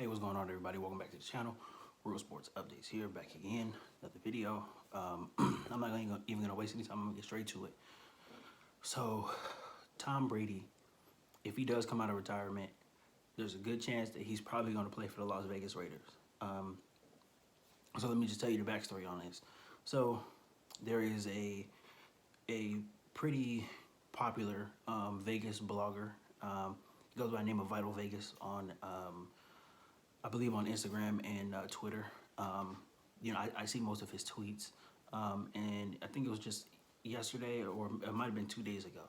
Hey, what's going on, everybody? Welcome back to the channel. Real Sports Updates here, back again, another video. I'm not even gonna waste any time. I'm gonna get straight to it. So, Tom Brady, if he does come out of retirement, there's a good chance that he's probably gonna play for the Las Vegas Raiders. So let me just tell you the backstory on this. So, there is a pretty popular Vegas blogger. He goes by the name of Vital Vegas on I believe on Instagram and Twitter. I see most of his tweets, and I think it was just yesterday, or it might have been 2 days ago.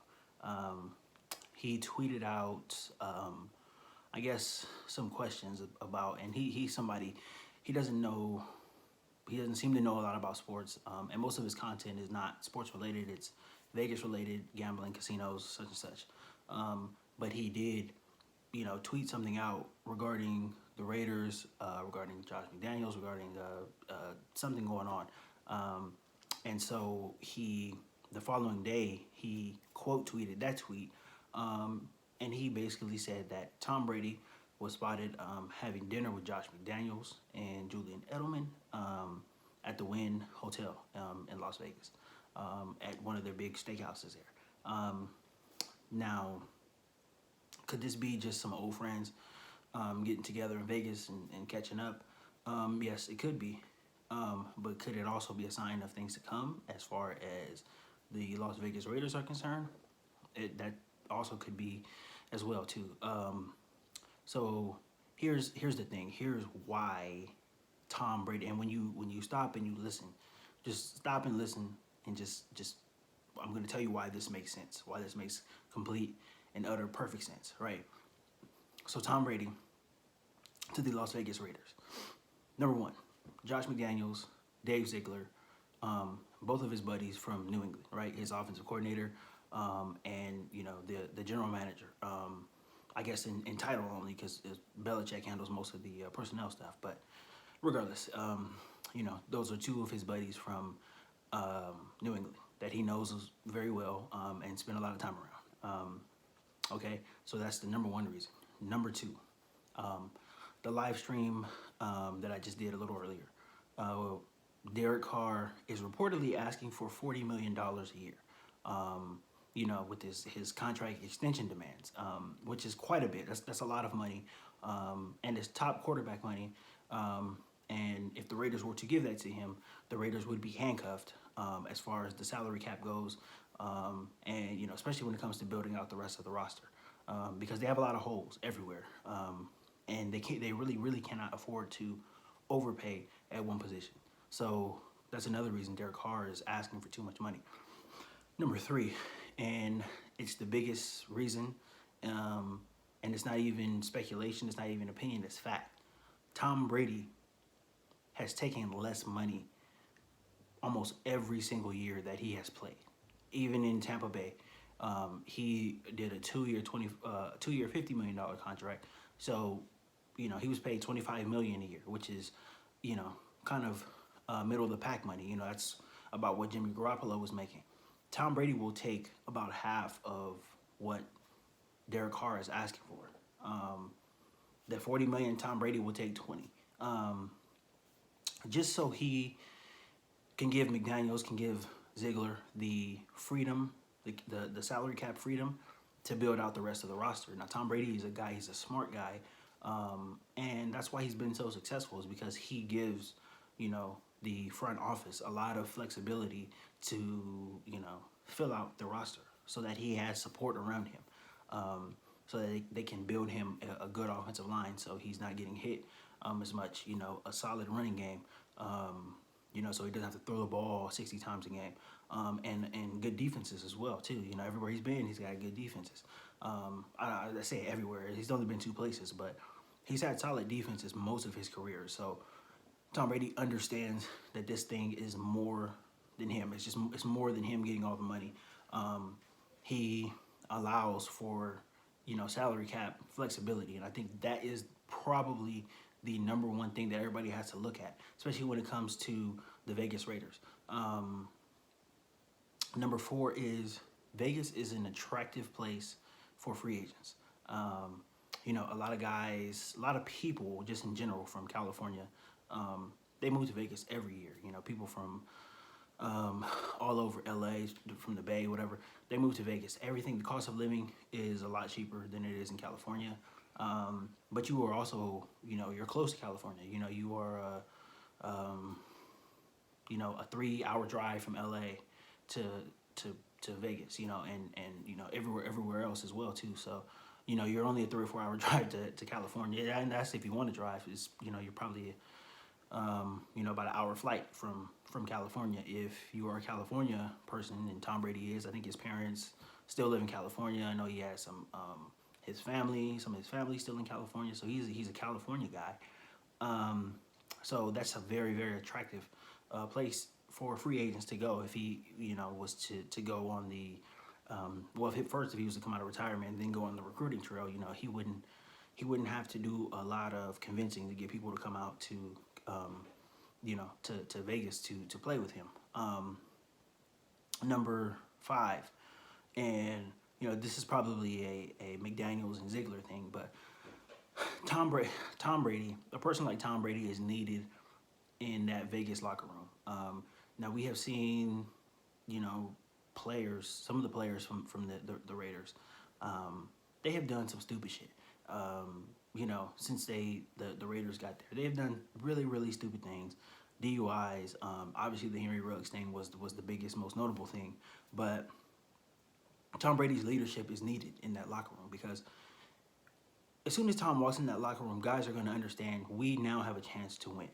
He tweeted out, I guess, some questions about, and he's somebody, he doesn't seem to know a lot about sports, and most of his content is not sports related. It's Vegas related, gambling, casinos, such and such. But he did, tweet something out regarding the Raiders, regarding Josh McDaniels, regarding something going on. And so the following day, he quote tweeted that tweet, and he basically said that Tom Brady was spotted having dinner with Josh McDaniels and Julian Edelman at the Wynn Hotel in Las Vegas, at one of their big steakhouses there. Now, could this be just some old friends getting together in Vegas and catching up? Yes, it could be. But could it also be a sign of things to come as far as the Las Vegas Raiders are concerned? That also could be as well too. So here's the thing. Here's why Tom Brady, and when you stop and you listen, just stop and listen and just I'm going to tell you why this makes sense. Why this makes complete and utter perfect sense, right? So Tom Brady to the Las Vegas Raiders. Number one, Josh McDaniels, Dave Ziegler, both of his buddies from New England, right? His offensive coordinator, and the general manager. I guess in title only, because Belichick handles most of the personnel stuff. But regardless, those are two of his buddies from New England that he knows very well and spent a lot of time around. Okay, so that's the number one reason. Number two, the live stream that I just did a little earlier. Derek Carr is reportedly asking for $40 million a year, with his contract extension demands, which is quite a bit. That's a lot of money, and it's top quarterback money. And if the Raiders were to give that to him, the Raiders would be handcuffed as far as the salary cap goes, and especially when it comes to building out the rest of the roster, because they have a lot of holes everywhere, and they really cannot afford to overpay at one position. So that's another reason Derek Carr is asking for too much money. Number three, and it's the biggest reason, and it's not even speculation, it's not even opinion, it's fact. Tom Brady has taken less money almost every single year that he has played. Even in Tampa Bay, he did a two-year $50 million contract. So, he was paid $25 million a year, which is, kind of middle of the pack money. That's about what Jimmy Garoppolo was making. Tom Brady will take about half of what Derek Carr is asking for. That $40 million, Tom Brady will take 20. Just so he can give McDaniels, can give Ziegler the freedom, the salary cap freedom to build out the rest of the roster. Now, Tom Brady is a guy, he's a smart guy, and that's why he's been so successful, is because he gives, the front office a lot of flexibility to, fill out the roster so that he has support around him, so that they can build him a good offensive line so he's not getting hit as much, a solid running game, so he doesn't have to throw the ball 60 times a game, and good defenses as well, too. Everywhere he's been, he's got good defenses. I say everywhere. He's only been two places, but he's had solid defenses most of his career. So Tom Brady understands that this thing is more than him. It's more than him getting all the money. He allows for, salary cap flexibility, and I think that is probably the number one thing that everybody has to look at, especially when it comes to the Vegas Raiders. Number four is Vegas is an attractive place for free agents. a lot of guys, a lot of people, just in general from California, they move to Vegas every year. People from all over LA, from the Bay, whatever, they move to Vegas. Everything, the cost of living is a lot cheaper than it is in California. But you are also, you're close to California. You are, a 3 hour drive from LA to to Vegas, and everywhere else as well too. So, you're only a 3 or 4 hour drive to California, and that's if you want to drive. Is you're probably about an hour flight from California. If you are a California person, and Tom Brady is, I think his parents still live in California. I know he has some some of his family still in California, so he's a California guy. So that's a very, very attractive place for free agents to go if he was to go on the well, if he was to come out of retirement and then go on the recruiting trail. He wouldn't have to do a lot of convincing to get people to come out to to Vegas to play with him. Number 5, and this is probably a McDaniels and Ziegler thing, but Tom Brady, a person like Tom Brady is needed in that Vegas locker room. Now we have seen, players, some of the players from the Raiders, they have done some stupid shit. Since the Raiders got there, they have done really, really stupid things. DUIs. Obviously, the Henry Ruggs thing was the biggest, most notable thing, but Tom Brady's leadership is needed in that locker room, because as soon as Tom walks in that locker room, guys are going to understand we now have a chance to win,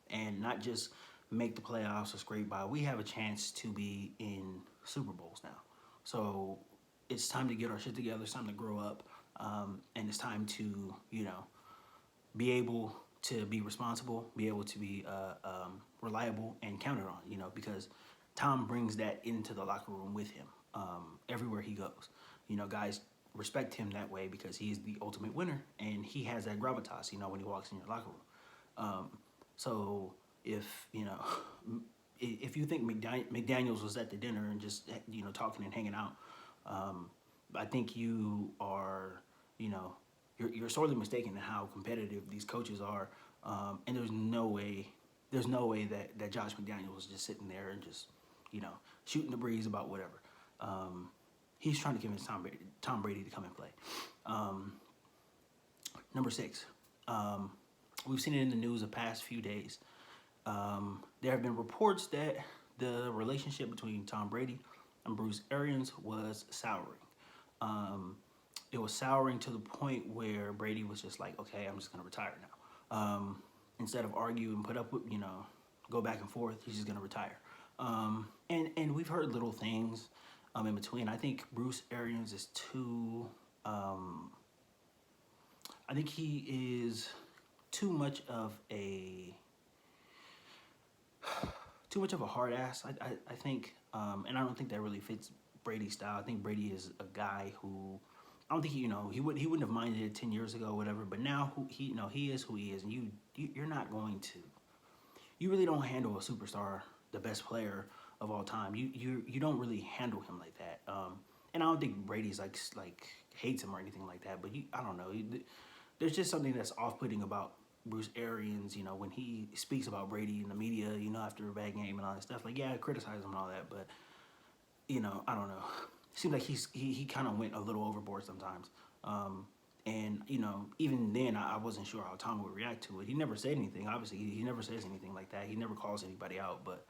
and not just make the playoffs or scrape by. We have a chance to be in Super Bowls now. So it's time to get our shit together. It's time to grow up, and it's time to be able to be responsible, be able to be reliable and counted on. Because Tom brings that into the locker room with him everywhere he goes. Guys respect him that way because he is the ultimate winner, and he has that gravitas, when he walks in your locker room. So if you think McDaniels was at the dinner and just talking and hanging out, I think you are you're sorely mistaken in how competitive these coaches are, and there's no way that Josh McDaniels was just sitting there and just shooting the breeze about whatever. He's trying to convince Tom Brady to come and play. Number 6, we've seen it in the news the past few days. There have been reports that the relationship between Tom Brady and Bruce Arians was souring. It was souring to the point where Brady was just like, okay, I'm just going to retire now. Instead of argue and put up with, go back and forth, he's just going to retire. And we've heard little things in between. I think Bruce Arians is I think he is too much of a hard ass. I think, and I don't think that really fits Brady's style. I think Brady is a guy who, I don't think he wouldn't have minded it 10 years ago or whatever. But now he is who he is, and you're not going to. You really don't handle a superstar, the best player of all time. You don't really handle him like that. And I don't think Brady's like hates him or anything like that. But I don't know. There's just something that's off-putting about Bruce Arians, when he speaks about Brady in the media, after a bad game and all that stuff. Like, yeah, I criticize him and all that, but I don't know. It seems like he kind of went a little overboard sometimes. And even then, I wasn't sure how Tom would react to it. He never said anything. Obviously, he never says anything like that. He never calls anybody out. But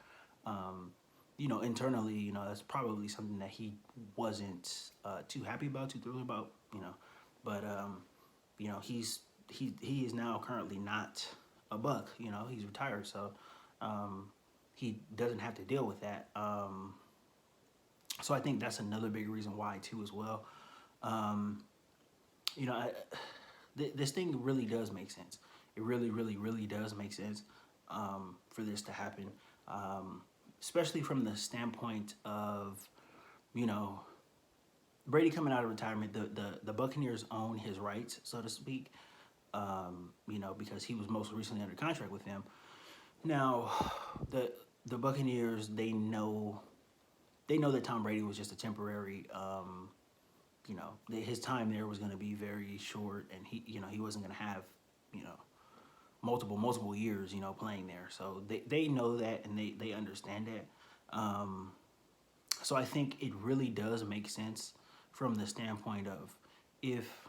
internally, that's probably something that he wasn't too happy about, too thrilled about. But he is now currently not a Buck. He's retired, so he doesn't have to deal with that. So I think that's another big reason why too as well. This thing really does make sense. It really, really, really does make sense for this to happen, especially from the standpoint of Brady coming out of retirement. The Buccaneers own his rights, so to speak. Because he was most recently under contract with them. Now, the Buccaneers, they know that Tom Brady was just a temporary his time there was going to be very short, and he wasn't going to have, you know, multiple years, playing there. So they know that, and they understand that. So I think it really does make sense from the standpoint of if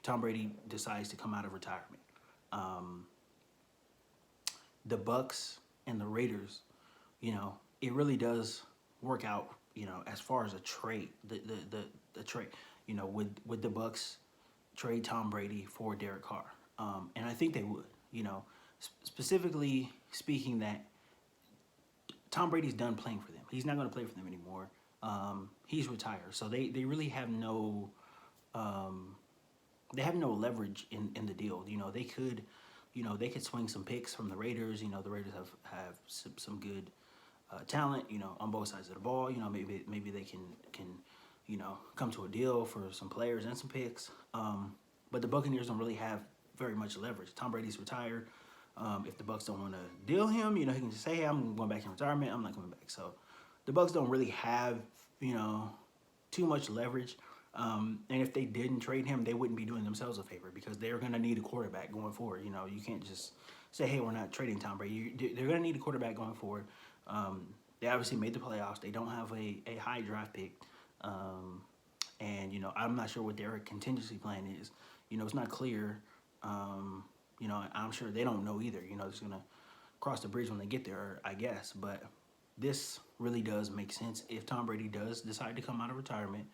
Tom Brady decides to come out of retirement. Um, the Bucks and the Raiders, it really does work out, as far as a trade, the trade, would the Bucks trade Tom Brady for Derek Carr? And I think they would, specifically speaking that Tom Brady's done playing for them. He's not going to play for them anymore. He's retired, so they really have no leverage in the deal. They could swing some picks from the Raiders. The Raiders have some good talent, on both sides of the ball. Maybe they can come to a deal for some players and some picks. But the Buccaneers don't really have very much leverage. Tom Brady's retired. If the Bucks don't want to deal him, he can just say, "Hey, I'm going back in retirement. I'm not coming back." So the Bucks don't really have too much leverage. And if they didn't trade him, they wouldn't be doing themselves a favor, because they're going to need a quarterback going forward. You can't just say, "Hey, we're not trading Tom Brady." They're going to need a quarterback going forward. They obviously made the playoffs. They don't have a high draft pick. And, I'm not sure what their contingency plan is. It's not clear. I'm sure they don't know either. They're just going to cross the bridge when they get there, I guess. But this really does make sense. If Tom Brady does decide to come out of retirement,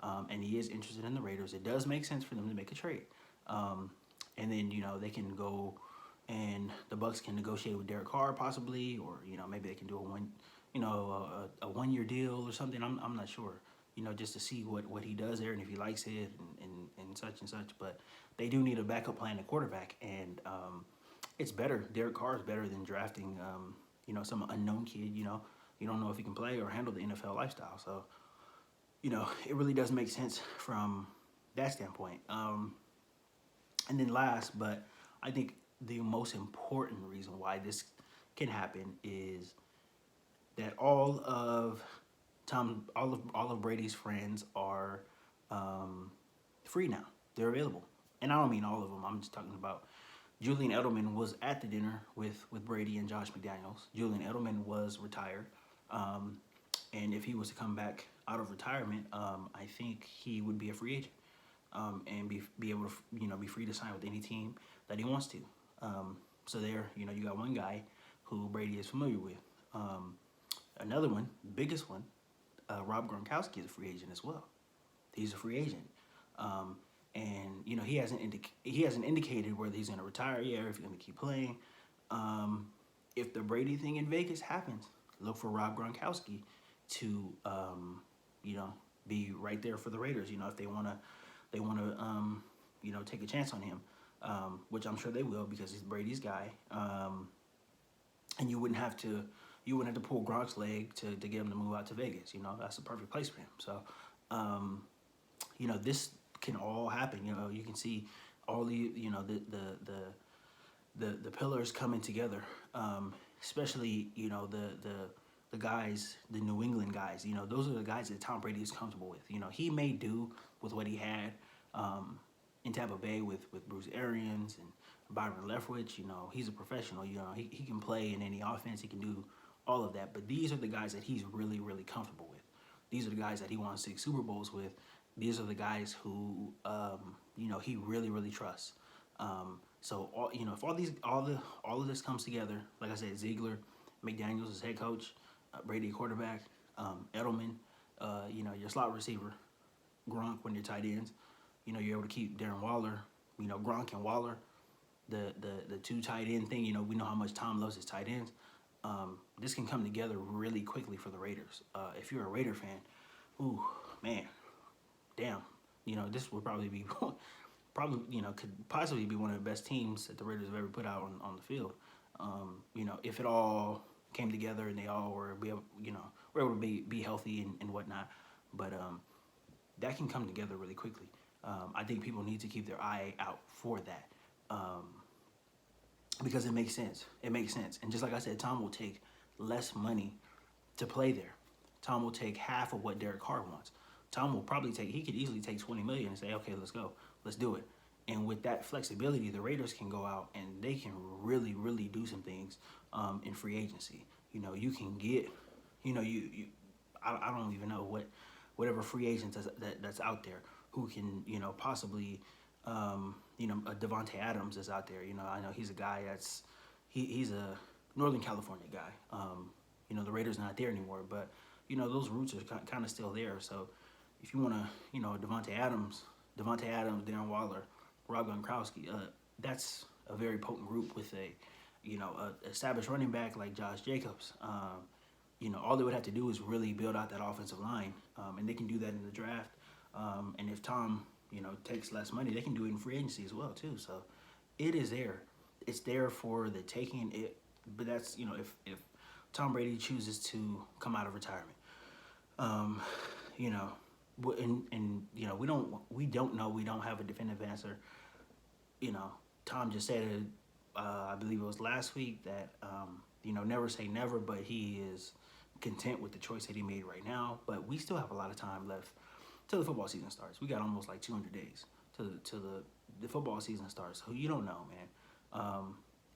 and he is interested in the Raiders, it does make sense for them to make a trade. And then, they can go, and the Bucks can negotiate with Derek Carr possibly, or, maybe they can do a 1 year deal or something. I'm not sure, just to see what he does there and if he likes it and such and such. But they do need a backup plan at quarterback, and it's better. Derek Carr is better than drafting, some unknown kid. You don't know if he can play or handle the NFL lifestyle. So, it really does make sense from that standpoint. And then last, but I think the most important reason why this can happen is that all of Brady's friends are free now. They're available. And I don't mean all of them. I'm just talking about Julian Edelman was at the dinner with Brady and Josh McDaniels. Julian Edelman was retired. And if he was to come back out of retirement, I think he would be a free agent, and be able to be free to sign with any team that he wants to. So there, you got one guy who Brady is familiar with. Another one, biggest one, Rob Gronkowski is a free agent as well. He's a free agent, and he hasn't indicated whether he's going to retire yet or if he's going to keep playing. If the Brady thing in Vegas happens, look for Rob Gronkowski to be right there for the Raiders. If they want to take a chance on him, which I'm sure they will, because he's Brady's guy. And you wouldn't have to pull Gronk's leg to get him to move out to Vegas. That's the perfect place for him. So, this can all happen. You can see all the pillars coming together. Especially the guys, the New England guys. Those are the guys that Tom Brady is comfortable with. He may do with what he had in Tampa Bay with Bruce Arians and Byron Leftwich. He's a professional. He can play in any offense. He can do all of that. But these are the guys that he's really, really comfortable with. These are the guys that he won 6 Super Bowls with. These are the guys who he really, really trusts. So if all of this comes together, like I said, Ziegler, McDaniels is head coach, Brady quarterback, Edelman, your slot receiver, Gronk when you're tight ends, you're able to keep Darren Waller, Gronk and Waller, the 2 tight end thing. We know how much Tom loves his tight ends. This can come together really quickly for the Raiders. If you're a Raider fan, ooh, man, damn, this would probably be, could possibly be one of the best teams that the Raiders have ever put out on the field. If it all came together and they all were able to be healthy and whatnot. But that can come together really quickly. I think people need to keep their eye out for that. Because it makes sense. It makes sense. And just like I said, Tom will take less money to play there. Tom will take half of what Derek Carr wants. Tom will probably he could easily take 20 million and say, okay, let's go, let's do it. And with that flexibility, the Raiders can go out and they can really, really do some things in free agency. You know, you can get, you know, I don't even know whatever free agents that's out there who can, you know, possibly, you know, Devontae Adams is out there. You know, I know he's a guy he's a Northern California guy. You know, the Raiders not there anymore, but you know those roots are kind of still there. So if you want to, you know, Devontae Adams, Darren Waller, Rob Gronkowski, that's a very potent group with a, you know, a established running back like Josh Jacobs. You know, all they would have to do is really build out that offensive line, and they can do that in the draft. And if Tom, you know, takes less money, they can do it in free agency as well too. So it is there. It's there for the taking. But that's, you know, if Tom Brady chooses to come out of retirement, you know, and you know, we don't know. We don't have a definitive answer. You know, Tom just said it. I believe it was last week that you know, never say never, but he is content with the choice that he made right now. But we still have a lot of time left till the football season starts. We got almost like 200 days to the football season starts. So you don't know, man.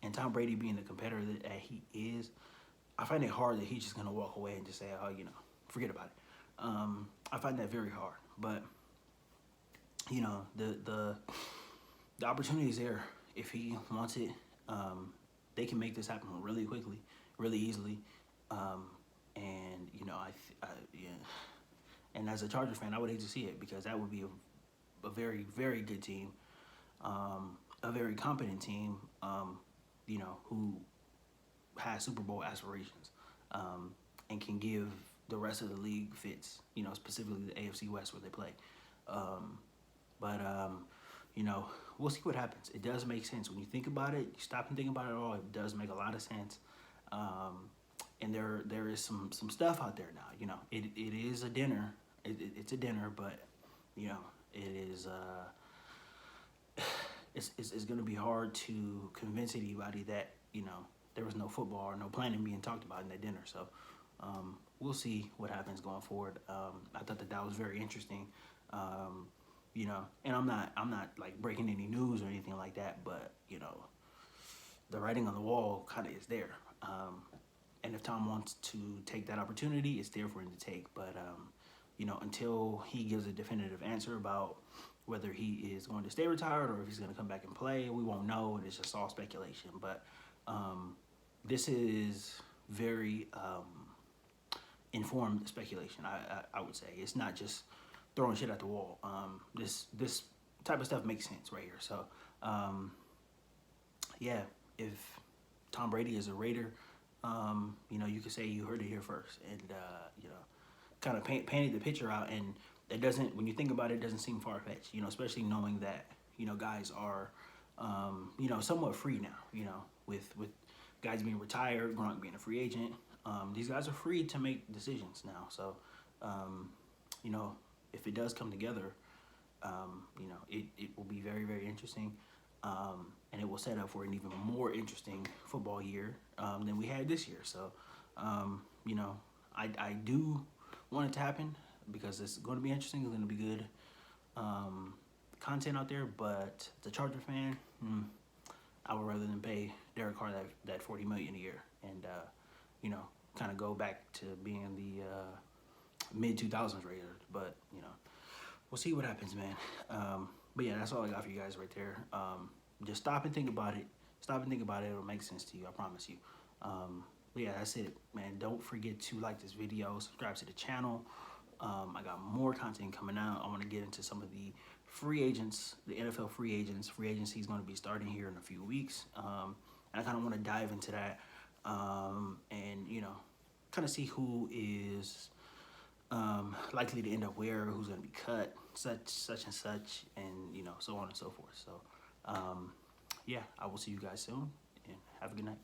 And Tom Brady being the competitor that he is, I find it hard that he's just gonna walk away and just say, oh, you know, forget about it. I find that very hard. But you know, the opportunity is there if he wants it. They can make this happen really quickly, really easily. And you know, yeah. And as a Chargers fan, I would hate to see it because that would be a very, very good team, a very competent team. You know, who has Super Bowl aspirations, and can give the rest of the league fits. You know, specifically the AFC West where they play. You know, we'll see what happens. It does make sense when you think about it. You stop and think about it all. It does make a lot of sense. And there is some stuff out there now. You know, it is a dinner. It's a dinner, but you know, it is. It's going to be hard to convince anybody that, you know, there was no football or no planning being talked about in that dinner. So we'll see what happens going forward. I thought that was very interesting. You know, and I'm not like breaking any news or anything like that, but you know, the writing on the wall kind of is there. And if Tom wants to take that opportunity, it's there for him to take. But you know, until he gives a definitive answer about whether he is going to stay retired or if he's going to come back and play, we won't know. It's just all speculation. But this is very informed speculation. I would say it's not just throwing shit at the wall. This type of stuff makes sense right here. So yeah, if Tom Brady is a Raider, you know, you could say you heard it here first, and you know, kind of painted the picture out. And it doesn't, when you think about it, it doesn't seem far-fetched, you know, especially knowing that, you know, guys are, you know, somewhat free now, you know, with guys being retired, Gronk being a free agent. These guys are free to make decisions now. So, you know, if it does come together, you know, it will be very, very interesting. And it will set up for an even more interesting football year than we had this year. So, you know, I do want it to happen because it's going to be interesting. It's going to be good content out there. But the Charger fan, I would rather than pay Derek Carr that $40 million a year and you know, kind of go back to being the mid 2000s Raiders. But you know, we'll see what happens, man. But yeah, that's all I got for you guys right there. Just stop and think about it. Stop and think about it. It'll make sense to you. I promise you. But yeah, that's it, man. Don't forget to like this video, subscribe to the channel. I got more content coming out. I want to get into some of the free agents, the NFL free agents. Free agency is going to be starting here in a few weeks. And I kind of want to dive into that and, you know, kind of see who is likely to end up where, who's going to be cut, such and such, and, you know, so on and so forth. So, yeah, I will see you guys soon, and have a good night.